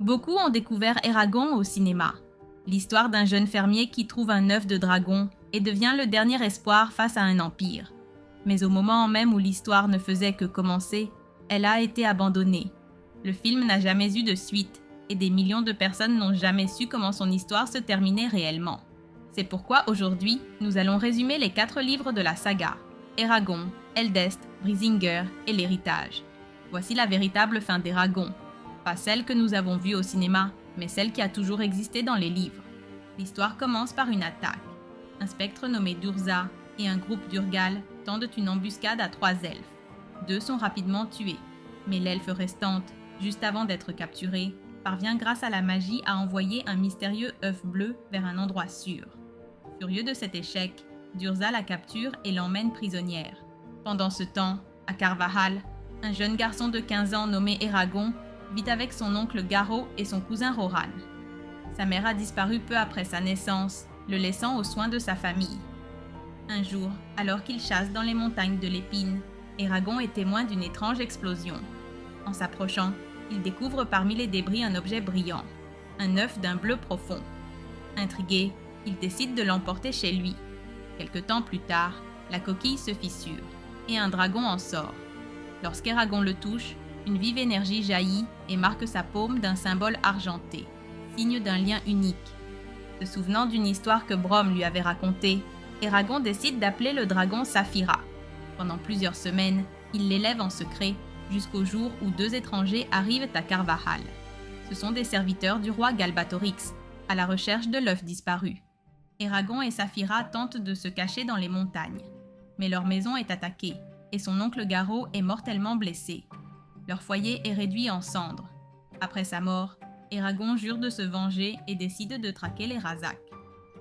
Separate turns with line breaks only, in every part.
Beaucoup ont découvert Eragon au cinéma. L'histoire d'un jeune fermier qui trouve un œuf de dragon et devient le dernier espoir face à un empire. Mais au moment même où l'histoire ne faisait que commencer, elle a été abandonnée. Le film n'a jamais eu de suite et des millions de personnes n'ont jamais su comment son histoire se terminait réellement. C'est pourquoi aujourd'hui, nous allons résumer les 4 livres de la saga, Eragon, Eldest, Brisingr et l'héritage. Voici la véritable fin d'Eragon. Pas celle que nous avons vue au cinéma, mais celle qui a toujours existé dans les livres. L'histoire commence par une attaque. Un spectre nommé Durza et un groupe d'Urgal tendent une embuscade à 3 elfes. 2 sont rapidement tués, mais l'elfe restante, juste avant d'être capturée, parvient grâce à la magie à envoyer un mystérieux œuf bleu vers un endroit sûr. Furieux de cet échec, Durza la capture et l'emmène prisonnière. Pendant ce temps, à Carvahal, un jeune garçon de 15 ans nommé Eragon vit avec son oncle Garo et son cousin Roran. Sa mère a disparu peu après sa naissance, le laissant aux soins de sa famille. Un jour, alors qu'il chasse dans les montagnes de l'Épine, Eragon est témoin d'une étrange explosion. En s'approchant, il découvre parmi les débris un objet brillant, un œuf d'un bleu profond. Intrigué, il décide de l'emporter chez lui. Quelque temps plus tard, la coquille se fissure et un dragon en sort. Lorsqu'Eragon le touche, une vive énergie jaillit et marque sa paume d'un symbole argenté, signe d'un lien unique. Se souvenant d'une histoire que Brom lui avait racontée, Eragon décide d'appeler le dragon Saphira. Pendant plusieurs semaines, il l'élève en secret jusqu'au jour où 2 étrangers arrivent à Carvahal. Ce sont des serviteurs du roi Galbatorix, à la recherche de l'œuf disparu. Eragon et Saphira tentent de se cacher dans les montagnes, mais leur maison est attaquée et son oncle Garo est mortellement blessé. Leur foyer est réduit en cendres. Après sa mort, Eragon jure de se venger et décide de traquer les Razak.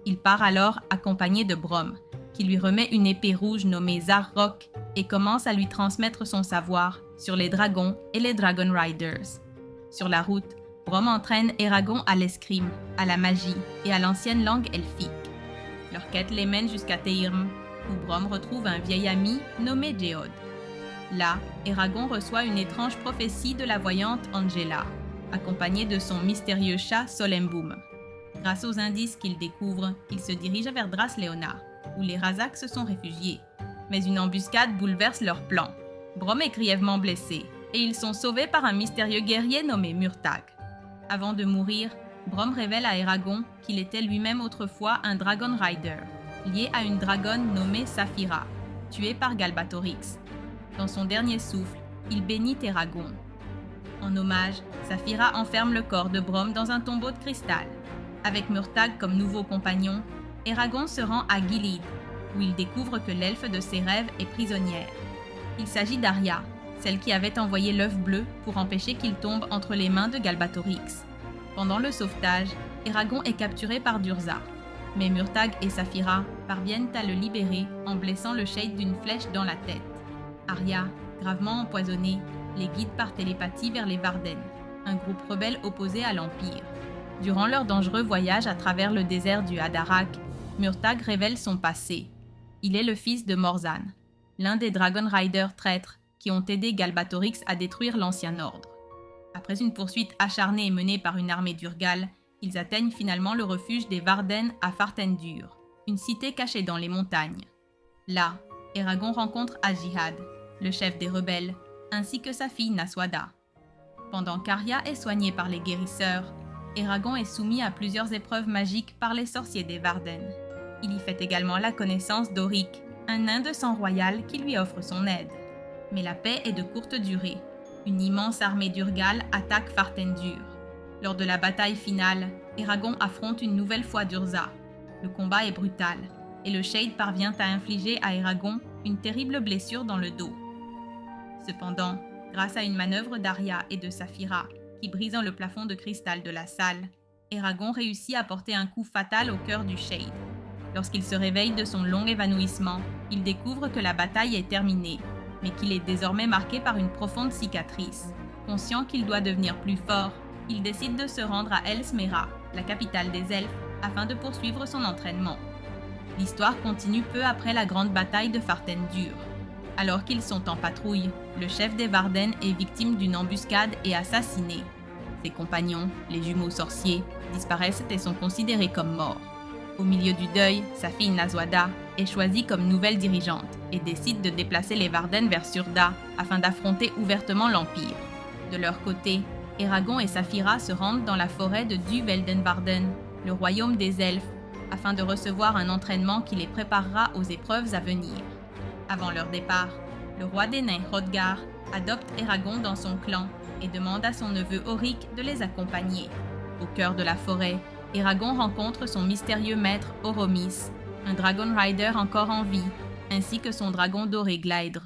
Il part alors accompagné de Brom, qui lui remet une épée rouge nommée Zarrock et commence à lui transmettre son savoir sur les dragons et les Dragon Riders. Sur la route, Brom entraîne Eragon à l'escrime, à la magie et à l'ancienne langue elfique. Leur quête les mène jusqu'à Teirm, où Brom retrouve un vieil ami nommé Geod. Là, Eragon reçoit une étrange prophétie de la voyante Angela, accompagnée de son mystérieux chat Solemboum. Grâce aux indices qu'il découvre, il se dirige vers Dras-Leona, où les Razak se sont réfugiés. Mais une embuscade bouleverse leurs plans. Brom est grièvement blessé, et ils sont sauvés par un mystérieux guerrier nommé Murtag. Avant de mourir, Brom révèle à Eragon qu'il était lui-même autrefois un Dragon Rider, lié à une dragonne nommée Saphira, tuée par Galbatorix. Dans son dernier souffle, il bénit Eragon. En hommage, Saphira enferme le corps de Brom dans un tombeau de cristal. Avec Murtag comme nouveau compagnon, Eragon se rend à Gilead, où il découvre que l'elfe de ses rêves est prisonnière. Il s'agit d'Arya, celle qui avait envoyé l'œuf bleu pour empêcher qu'il tombe entre les mains de Galbatorix. Pendant le sauvetage, Eragon est capturé par Durza, mais Murtag et Saphira parviennent à le libérer en blessant le shade d'une flèche dans la tête. Arya, gravement empoisonnée, les guide par télépathie vers les Varden, un groupe rebelle opposé à l'Empire. Durant leur dangereux voyage à travers le désert du Hadarak, Murtag révèle son passé. Il est le fils de Morzan, l'un des Dragon Riders traîtres qui ont aidé Galbatorix à détruire l'Ancien Ordre. Après une poursuite acharnée menée par une armée d'Urgal, ils atteignent finalement le refuge des Varden à Fartendur, une cité cachée dans les montagnes. Là, Eragon rencontre Ajihad, le chef des rebelles, ainsi que sa fille Naswada. Pendant qu'Arya est soignée par les guérisseurs, Eragon est soumis à plusieurs épreuves magiques par les sorciers des Varden. Il y fait également la connaissance d'Oric, un nain de sang royal qui lui offre son aide. Mais la paix est de courte durée. Une immense armée d'Urgal attaque Fartendur. Lors de la bataille finale, Eragon affronte une nouvelle fois Durza. Le combat est brutal, et le Shade parvient à infliger à Eragon une terrible blessure dans le dos. Cependant, grâce à une manœuvre d'Arya et de Saphira, qui brisant le plafond de cristal de la salle, Eragon réussit à porter un coup fatal au cœur du Shade. Lorsqu'il se réveille de son long évanouissement, il découvre que la bataille est terminée, mais qu'il est désormais marqué par une profonde cicatrice. Conscient qu'il doit devenir plus fort, il décide de se rendre à Elsmera, la capitale des elfes, afin de poursuivre son entraînement. L'histoire continue peu après la grande bataille de Fartendur. Alors qu'ils sont en patrouille, le chef des Varden est victime d'une embuscade et assassiné. Ses compagnons, les jumeaux sorciers, disparaissent et sont considérés comme morts. Au milieu du deuil, sa fille Naswada est choisie comme nouvelle dirigeante et décide de déplacer les Varden vers Surda afin d'affronter ouvertement l'Empire. De leur côté, Eragon et Saphira se rendent dans la forêt de Duveldenvarden, le royaume des elfes, afin de recevoir un entraînement qui les préparera aux épreuves à venir. Avant leur départ, le roi des nains Hrothgar adopte Eragon dans son clan et demande à son neveu Auric de les accompagner. Au cœur de la forêt, Eragon rencontre son mystérieux maître Oromis, un Dragon Rider encore en vie, ainsi que son dragon doré Gleidr.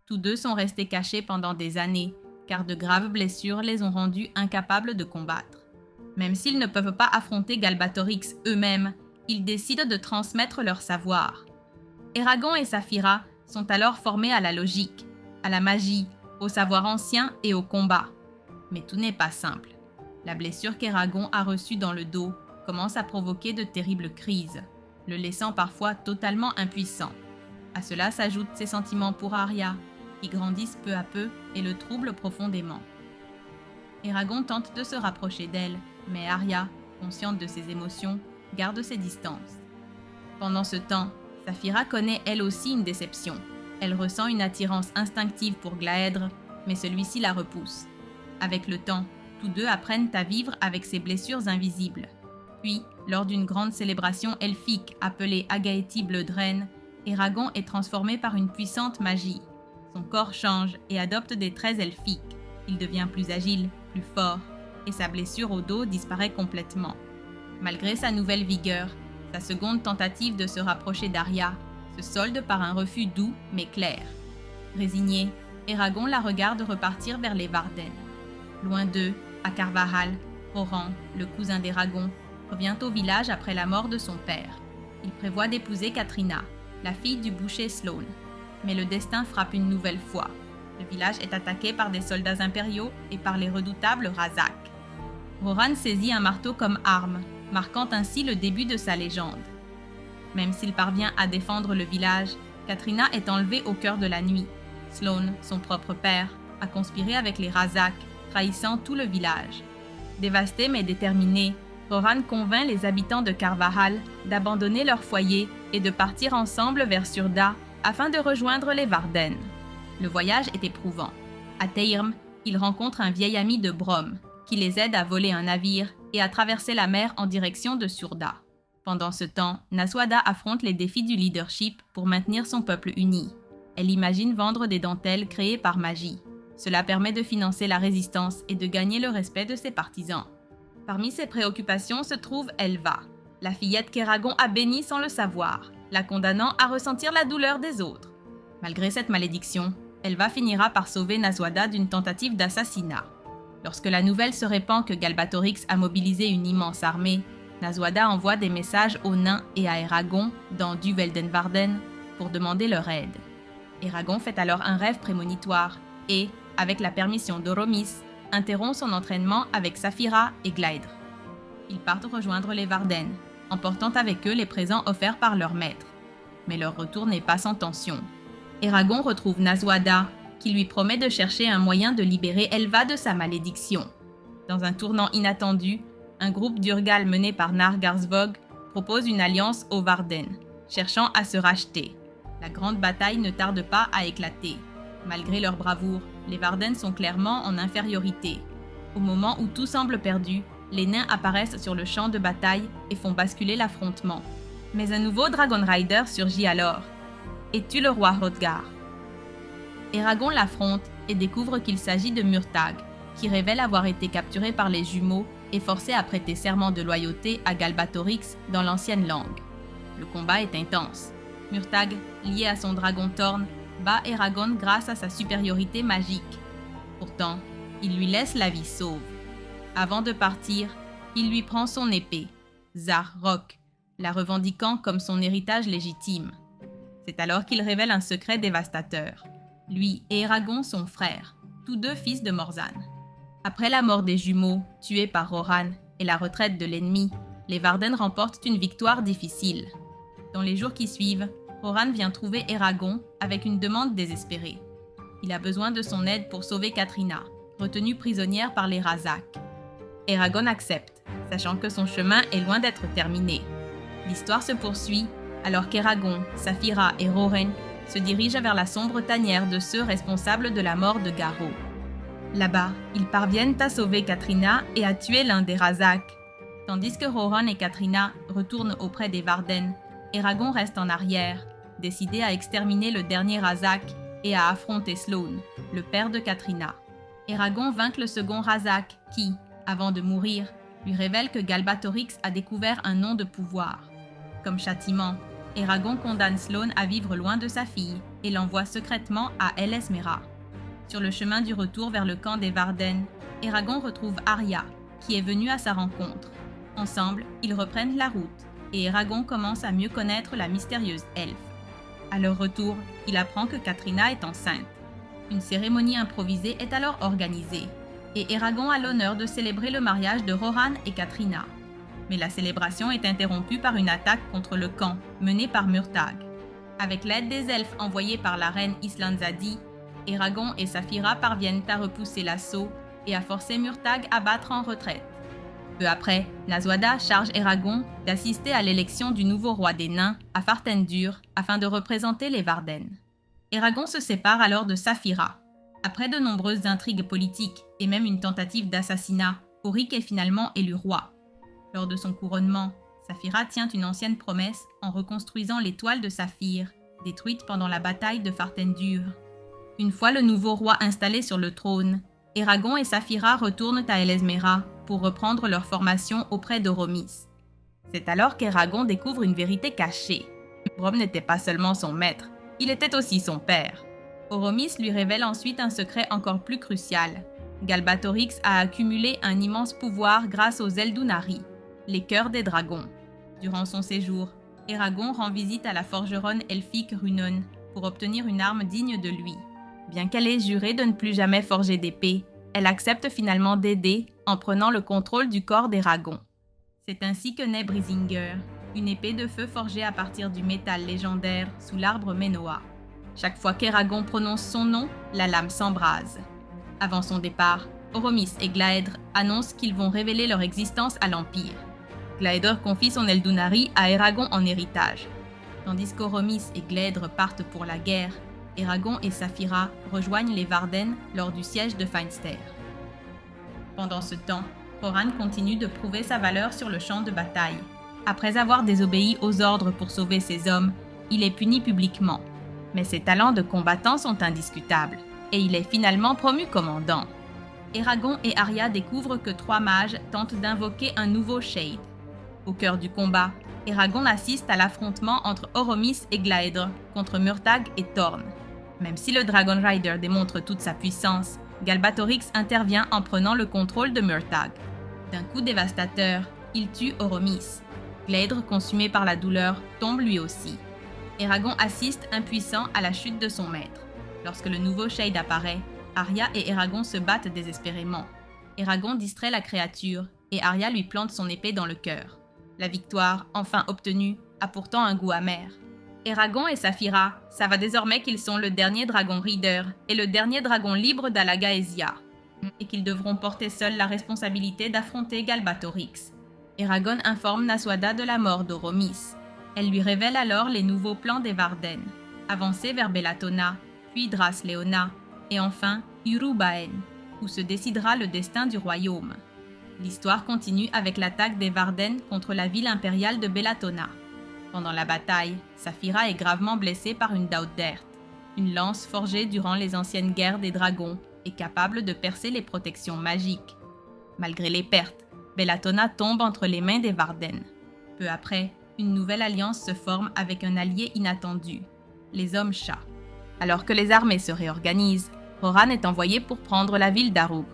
Tous deux sont restés cachés pendant des années, car de graves blessures les ont rendus incapables de combattre. Même s'ils ne peuvent pas affronter Galbatorix eux-mêmes, ils décident de transmettre leur savoir. Eragon et Saphira sont alors formés à la logique, à la magie, au savoir ancien et au combat. Mais tout n'est pas simple. La blessure qu'Eragon a reçue dans le dos commence à provoquer de terribles crises, le laissant parfois totalement impuissant. À cela s'ajoutent ses sentiments pour Arya, qui grandissent peu à peu et le troublent profondément. Eragon tente de se rapprocher d'elle, mais Arya, consciente de ses émotions, garde ses distances. Pendant ce temps, Saphira connaît elle aussi une déception. Elle ressent une attirance instinctive pour Glaèdre, mais celui-ci la repousse. Avec le temps, tous deux apprennent à vivre avec ces blessures invisibles. Puis, lors d'une grande célébration elfique appelée Agaeti Bloodren, Eragon est transformé par une puissante magie. Son corps change et adopte des traits elfiques. Il devient plus agile, plus fort, et sa blessure au dos disparaît complètement. Malgré sa nouvelle vigueur, sa seconde tentative de se rapprocher d'Arya se solde par un refus doux mais clair. Résigné, Eragon la regarde repartir vers les Varden. Loin d'eux, à Carvahal, Roran, le cousin d'Eragon, revient au village après la mort de son père. Il prévoit d'épouser Katrina, la fille du boucher Sloane. Mais le destin frappe une nouvelle fois. Le village est attaqué par des soldats impériaux et par les redoutables Razak. Roran saisit un marteau comme arme, marquant ainsi le début de sa légende. Même s'il parvient à défendre le village, Katrina est enlevée au cœur de la nuit. Sloane, son propre père, a conspiré avec les Razak, trahissant tout le village. Dévasté mais déterminé, Roran convainc les habitants de Carvahal d'abandonner leur foyer et de partir ensemble vers Surda afin de rejoindre les Varden. Le voyage est éprouvant. À Teirm, ils rencontrent un vieil ami de Brom, qui les aide à voler un navire et à traverser la mer en direction de Surda. Pendant ce temps, Naswada affronte les défis du leadership pour maintenir son peuple uni. Elle imagine vendre des dentelles créées par magie. Cela permet de financer la résistance et de gagner le respect de ses partisans. Parmi ses préoccupations se trouve Elva, la fillette qu'Eragon a bénie sans le savoir, la condamnant à ressentir la douleur des autres. Malgré cette malédiction, Elva finira par sauver Naswada d'une tentative d'assassinat. Lorsque la nouvelle se répand que Galbatorix a mobilisé une immense armée, Naswada envoie des messages aux nains et à Eragon dans Duveldenvarden pour demander leur aide. Eragon fait alors un rêve prémonitoire et, avec la permission d'Oromis, interrompt son entraînement avec Saphira et Gleidr. Ils partent rejoindre les Varden, emportant avec eux les présents offerts par leur maître. Mais leur retour n'est pas sans tension. Eragon retrouve Naswada, qui lui promet de chercher un moyen de libérer Elva de sa malédiction. Dans un tournant inattendu, un groupe d'Urgal mené par Nargarsvog propose une alliance aux Varden, cherchant à se racheter. La grande bataille ne tarde pas à éclater. Malgré leur bravoure, les Varden sont clairement en infériorité. Au moment où tout semble perdu, les nains apparaissent sur le champ de bataille et font basculer l'affrontement. Mais un nouveau Dragon Rider surgit alors et tue le roi Hrothgar. Eragon l'affronte et découvre qu'il s'agit de Murtagh, qui révèle avoir été capturé par les jumeaux et forcé à prêter serment de loyauté à Galbatorix dans l'ancienne langue. Le combat est intense. Murtagh, lié à son dragon Thorn, bat Eragon grâce à sa supériorité magique. Pourtant, il lui laisse la vie sauve. Avant de partir, il lui prend son épée, Zar-Rock, la revendiquant comme son héritage légitime. C'est alors qu'il révèle un secret dévastateur. Lui et Eragon sont frères, tous deux fils de Morzan. Après la mort des jumeaux, tués par Roran, et la retraite de l'ennemi, les Varden remportent une victoire difficile. Dans les jours qui suivent, Roran vient trouver Eragon avec une demande désespérée. Il a besoin de son aide pour sauver Katrina, retenue prisonnière par les Razak. Eragon accepte, sachant que son chemin est loin d'être terminé. L'histoire se poursuit alors qu'Eragon, Saphira et Rorain se dirigent vers la sombre tanière de ceux responsables de la mort de Garro. Là-bas, ils parviennent à sauver Katrina et à tuer l'un des Razak. Tandis que Roran et Katrina retournent auprès des Varden, Eragon reste en arrière, décidé à exterminer le dernier Razak et à affronter Sloane, le père de Katrina. Eragon vainc le second Razak qui, avant de mourir, lui révèle que Galbatorix a découvert un nom de pouvoir. Comme châtiment, Eragon condamne Sloane à vivre loin de sa fille et l'envoie secrètement à El Esmera. Sur le chemin du retour vers le camp des Varden, Eragon retrouve Arya, qui est venue à sa rencontre. Ensemble, ils reprennent la route et Eragon commence à mieux connaître la mystérieuse elfe. À leur retour, il apprend que Katrina est enceinte. Une cérémonie improvisée est alors organisée et Eragon a l'honneur de célébrer le mariage de Roran et Katrina. Mais la célébration est interrompue par une attaque contre le camp menée par Murtagh. Avec l'aide des elfes envoyés par la reine Islandzadi, Eragon et Saphira parviennent à repousser l'assaut et à forcer Murtagh à battre en retraite. Peu après, Naswada charge Eragon d'assister à l'élection du nouveau roi des nains à Fartendur afin de représenter les Varden. Eragon se sépare alors de Saphira. Après de nombreuses intrigues politiques et même une tentative d'assassinat, Auric est finalement élu roi. Lors de son couronnement, Saphira tient une ancienne promesse en reconstruisant l'étoile de Saphir, détruite pendant la bataille de Fartendur. Une fois le nouveau roi installé sur le trône, Eragon et Saphira retournent à El Esmera pour reprendre leur formation auprès d'Oromis. C'est alors qu'Eragon découvre une vérité cachée. Brom n'était pas seulement son maître, il était aussi son père. Oromis lui révèle ensuite un secret encore plus crucial. Galbatorix a accumulé un immense pouvoir grâce aux Eldunari, les cœurs des dragons. Durant son séjour, Eragon rend visite à la forgeronne elfique Runon pour obtenir une arme digne de lui. Bien qu'elle ait juré de ne plus jamais forger d'épée, elle accepte finalement d'aider en prenant le contrôle du corps d'Eragon. C'est ainsi que naît Brisinger, une épée de feu forgée à partir du métal légendaire sous l'arbre Menoa. Chaque fois qu'Eragon prononce son nom, la lame s'embrase. Avant son départ, Oromis et Glaèdre annoncent qu'ils vont révéler leur existence à l'Empire. Glaèdre confie son Eldunari à Eragon en héritage. Tandis qu'Oromis et Glaèdre partent pour la guerre, Eragon et Saphira rejoignent les Varden lors du siège de Finster. Pendant ce temps, Roran continue de prouver sa valeur sur le champ de bataille. Après avoir désobéi aux ordres pour sauver ses hommes, il est puni publiquement. Mais ses talents de combattant sont indiscutables, et il est finalement promu commandant. Eragon et Arya découvrent que 3 mages tentent d'invoquer un nouveau Shade. Au cœur du combat, Eragon assiste à l'affrontement entre Oromis et Glaèdre contre Murtagh et Thorn. Même si le Dragon Rider démontre toute sa puissance, Galbatorix intervient en prenant le contrôle de Murtagh. D'un coup dévastateur, il tue Oromis. Glaèdre, consumé par la douleur, tombe lui aussi. Eragon assiste impuissant à la chute de son maître. Lorsque le nouveau Shade apparaît, Arya et Eragon se battent désespérément. Eragon distrait la créature et Arya lui plante son épée dans le cœur. La victoire, enfin obtenue, a pourtant un goût amer. Eragon et Saphira savent désormais qu'ils sont le dernier Dragon Reader et le dernier dragon libre d'Alagaësia, et qu'ils devront porter seuls la responsabilité d'affronter Galbatorix. Eragon informe Naswada de la mort d'Oromis. Elle lui révèle alors les nouveaux plans des Varden, avancer vers Bellatona, puis Dras Leona, et enfin Urubaen, où se décidera le destin du royaume. L'histoire continue avec l'attaque des Varden contre la ville impériale de Bellatona. Pendant la bataille, Saphira est gravement blessée par une Daudert, une lance forgée durant les anciennes guerres des dragons et capable de percer les protections magiques. Malgré les pertes, Bellatona tombe entre les mains des Varden. Peu après, une nouvelle alliance se forme avec un allié inattendu, les Hommes Chats. Alors que les armées se réorganisent, Roran est envoyé pour prendre la ville d'Arug.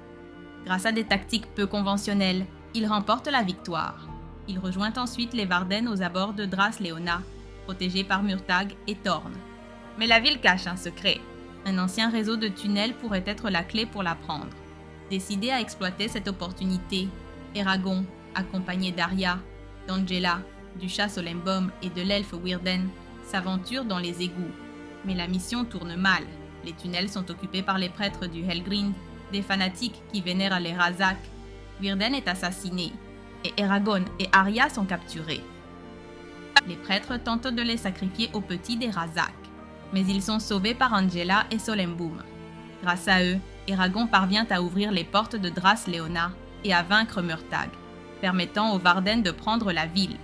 Grâce à des tactiques peu conventionnelles, il remporte la victoire. Il rejoint ensuite les Varden aux abords de Dras Leona, protégés par Murtagh et Thorn. Mais la ville cache un secret. Un ancien réseau de tunnels pourrait être la clé pour la prendre. Décidé à exploiter cette opportunité, Eragon, accompagné d'Arya, d'Angela, du chat Solembom et de l'elfe Wirden, s'aventure dans les égouts. Mais la mission tourne mal. Les tunnels sont occupés par les prêtres du Helgrind, des fanatiques qui vénèrent les Razak, Wirden est assassiné et Eragon et Arya sont capturés. Les prêtres tentent de les sacrifier aux petits des Razak, mais ils sont sauvés par Angela et Solemboum. Grâce à eux, Eragon parvient à ouvrir les portes de Dras Leona et à vaincre Murtagh, permettant aux Varden de prendre la ville.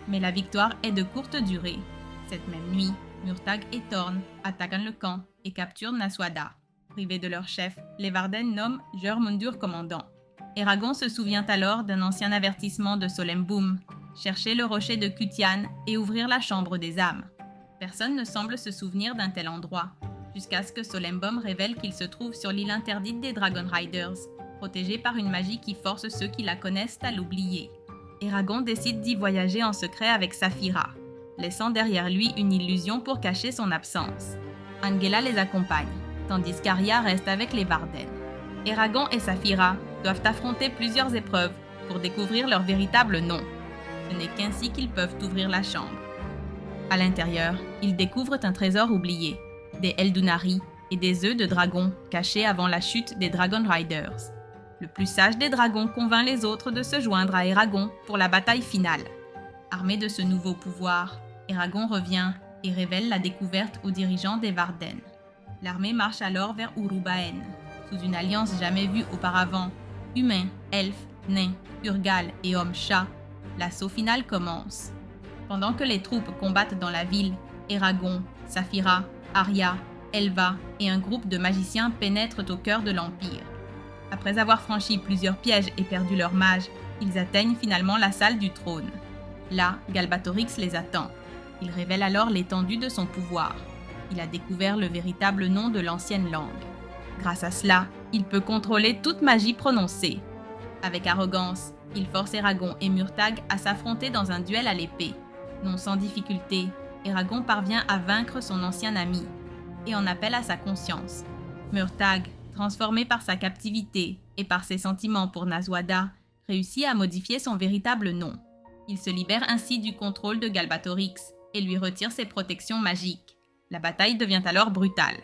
Mais la victoire est de courte durée. Cette même nuit, Murtagh et Thorn attaquent le camp et capturent Naswada. Privés de leur chef, les Varden nomment Jormundur commandant. Eragon se souvient alors d'un ancien avertissement de Solemboum, chercher le rocher de Cutian et ouvrir la chambre des âmes. Personne ne semble se souvenir d'un tel endroit, jusqu'à ce que Solemboum révèle qu'il se trouve sur l'île interdite des Dragon Riders, protégée par une magie qui force ceux qui la connaissent à l'oublier. Eragon décide d'y voyager en secret avec Saphira, laissant derrière lui une illusion pour cacher son absence. Angela les accompagne, tandis qu'Arya reste avec les Varden. Eragon et Saphira doivent affronter plusieurs épreuves pour découvrir leur véritable nom. Ce n'est qu'ainsi qu'ils peuvent ouvrir la chambre. À l'intérieur, ils découvrent un trésor oublié, des Eldunari et des œufs de dragon cachés avant la chute des Dragon Riders. Le plus sage des dragons convainc les autres de se joindre à Eragon pour la bataille finale. Armé de ce nouveau pouvoir, Eragon revient et révèle la découverte aux dirigeants des Varden. L'armée marche alors vers Urubaen, sous une alliance jamais vue auparavant. Humains, elfes, nains, Urgal et hommes-chats, l'assaut final commence. Pendant que les troupes combattent dans la ville, Eragon, Saphira, Arya, Elva et un groupe de magiciens pénètrent au cœur de l'Empire. Après avoir franchi plusieurs pièges et perdu leur mage, ils atteignent finalement la salle du trône. Là, Galbatorix les attend. Il révèle alors l'étendue de son pouvoir. Il a découvert le véritable nom de l'ancienne langue. Grâce à cela, il peut contrôler toute magie prononcée. Avec arrogance, il force Eragon et Murtagh à s'affronter dans un duel à l'épée. Non sans difficulté, Eragon parvient à vaincre son ancien ami et en appelle à sa conscience. Murtagh, transformé par sa captivité et par ses sentiments pour Naswada, réussit à modifier son véritable nom. Il se libère ainsi du contrôle de Galbatorix et lui retire ses protections magiques. La bataille devient alors brutale.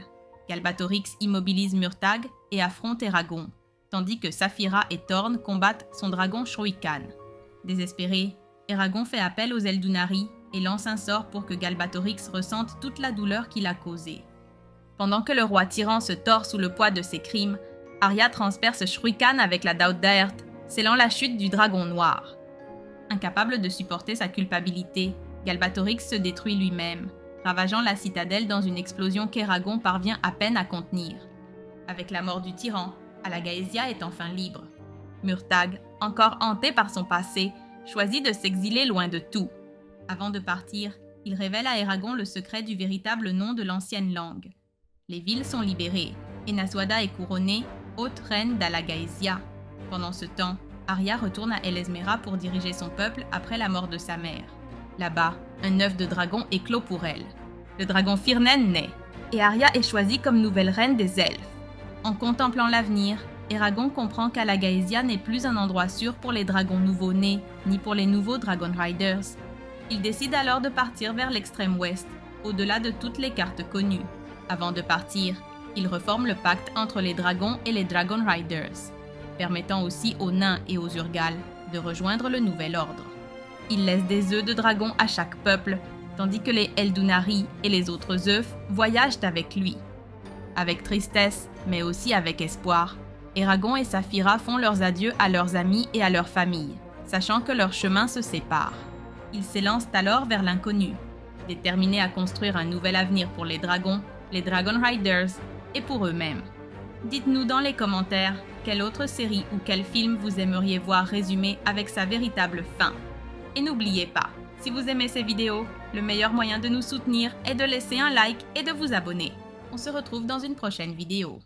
Galbatorix immobilise Murtagh et affronte Eragon, tandis que Saphira et Thorn combattent son dragon Shruikan. Désespéré, Eragon fait appel aux Eldunari et lance un sort pour que Galbatorix ressente toute la douleur qu'il a causée. Pendant que le roi tyran se tord sous le poids de ses crimes, Arya transperce Shruikan avec la Daud d'Aert, scellant la chute du dragon noir. Incapable de supporter sa culpabilité, Galbatorix se détruit lui-même, ravageant la citadelle dans une explosion qu'Eragon parvient à peine à contenir. Avec la mort du tyran, Alagaësia est enfin libre. Murtagh, encore hanté par son passé, choisit de s'exiler loin de tout. Avant de partir, il révèle à Eragon le secret du véritable nom de l'ancienne langue. Les villes sont libérées, et Naswada est couronnée haute reine d'Alagaësia. Pendant ce temps, Arya retourne à Elesmera pour diriger son peuple après la mort de sa mère. Là-bas, un œuf de dragon éclot pour elle. Le dragon Firnen naît, et Arya est choisie comme nouvelle reine des elfes. En contemplant l'avenir, Eragon comprend qu'Alagaësia n'est plus un endroit sûr pour les dragons nouveau-nés, ni pour les nouveaux Dragon Riders. Il décide alors de partir vers l'extrême ouest, au-delà de toutes les cartes connues. Avant de partir, il reforme le pacte entre les dragons et les Dragon Riders, permettant aussi aux nains et aux Urgal de rejoindre le nouvel ordre. Il laisse des œufs de dragon à chaque peuple, tandis que les Eldunari et les autres œufs voyagent avec lui. Avec tristesse, mais aussi avec espoir, Eragon et Saphira font leurs adieux à leurs amis et à leurs familles, sachant que leurs chemins se séparent. Ils s'élancent alors vers l'inconnu, déterminés à construire un nouvel avenir pour les dragons, les Dragon Riders et pour eux-mêmes. Dites-nous dans les commentaires quelle autre série ou quel film vous aimeriez voir résumé avec sa véritable fin. Et n'oubliez pas, si vous aimez ces vidéos, le meilleur moyen de nous soutenir est de laisser un like et de vous abonner. On se retrouve dans une prochaine vidéo.